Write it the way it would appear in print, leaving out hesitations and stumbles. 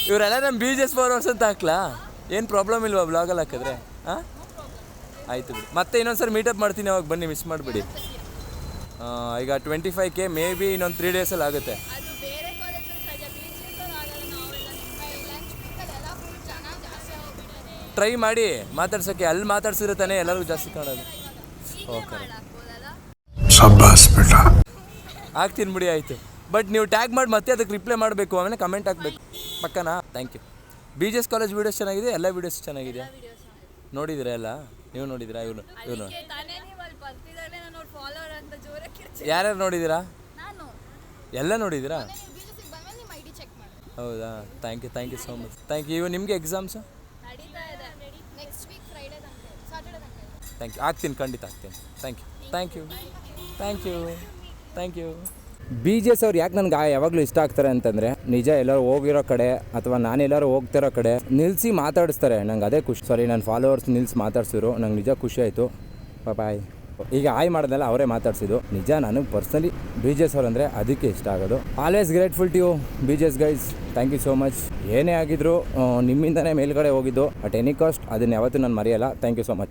ಇವರೆಲ್ಲ ನಮ್ಮ BGS followers ಅಂತ ಹಾಕ್ಲಾ? ಏನು ಪ್ರಾಬ್ಲಮ್ ಇಲ್ವಾ ಬ್ಲಾಗಲ್ಲಿ ಹಾಕಿದ್ರೆ? ಹಾಂ ಆಯಿತು ಬಿಡಿ. ಮತ್ತೆ ಇನ್ನೊಂದು ಮೀಟಪ್ ಮಾಡ್ತೀನಿ, ಅವಾಗ ಬನ್ನಿ, ಮಿಸ್ ಮಾಡಿಬಿಡಿ. ಈಗ 25K ಮೇ ಬಿ ಇನ್ನೊಂದು 3 ಡೇಸಲ್ಲಿ ಆಗುತ್ತೆ. ಟ್ರೈ ಮಾಡಿ ಮಾತಾಡ್ಸೋಕ್ಕೆ, ಅಲ್ಲಿ ಮಾತಾಡ್ಸಿದ್ರೆ ತಾನೇ ಎಲ್ಲರಿಗೂ ಜಾಸ್ತಿ ಕಾಣೋದು. ಓಕೆ ಆಗ್ತೀನಿ ಬಿಡಿ, ಆಯಿತು. ಬಟ್ ನೀವು ಟ್ಯಾಗ್ ಮಾಡಿ ಮತ್ತೆ ಅದಕ್ಕೆ ರಿಪ್ಲೈ ಮಾಡಬೇಕು, ಆಮೇಲೆ ಕಮೆಂಟ್ ಹಾಕಬೇಕು. ಪಕ್ಕನಾ? Thank you. BGS college videos ಚೆನ್ನಾಗಿದೆ, ಎಲ್ಲ ವೀಡಿಯೋಸ್ ಚೆನ್ನಾಗಿದೆ. ನೋಡಿದ್ದೀರಾ ಎಲ್ಲ? ನೀವು ನೋಡಿದ್ದೀರಾ? ಇವನು ಯಾರ್ಯಾರು ನೋಡಿದ್ದೀರಾ? ಎಲ್ಲ ನೋಡಿದ್ದೀರಾ? ಹೌದಾ? Thank you so much. Thank you. ನಿಮಗೆ ಎಕ್ಸಾಮ್ಸು? Thank you. ಆಗ್ತೀನಿ, ಖಂಡಿತ ಆಗ್ತೀನಿ. Thank you. BGS ಅವ್ರು ಯಾಕೆ ನನಗೆ ಯಾವಾಗಲೂ ಇಷ್ಟ ಆಗ್ತಾರೆ ಅಂತಂದರೆ, ನಿಜ ಎಲ್ಲರೂ ಹೋಗಿರೋ ಕಡೆ ಅಥವಾ ನಾನೆಲ್ಲರೂ ಹೋಗ್ತಿರೋ ಕಡೆ ನಿಲ್ಲಿಸಿ ಮಾತಾಡಿಸ್ತಾರೆ. ನಂಗೆ ಅದೇ ಖುಷಿ. ಸಾರಿ, ನನ್ನ ಫಾಲೋವರ್ಸ್ ನಿಲ್ಲಿಸಿ ಮಾತಾಡ್ಸಿದ್ರು, ನಂಗೆ ನಿಜ ಖುಷಿ ಆಯಿತು. ಬಾಯ್. ಈಗ ಆಯ್ ಮಾಡ್ದಲ್ಲ ಅವರೇ ಮಾತಾಡ್ಸಿದ್ದು. ನಿಜ ನನಗೆ ಪರ್ಸ್ನಲಿ BGS ಅವ್ರು ಅಂದರೆ ಅದಕ್ಕೆ ಇಷ್ಟ ಆಗೋದು. Always grateful to you BGS guys. Thank you so much. ಏನೇ ಆಗಿದ್ರು ನಿಮ್ಮಿಂದನೇ ಮೇಲ್ಗಡೆ ಹೋಗಿದ್ದು. ಅಟ್ ಎನಿ ಕಾಸ್ಟ್ ಅದನ್ನು ಯಾವತ್ತೂ ನಾನು ಮರೆಯಲ್ಲ. Thank you so much.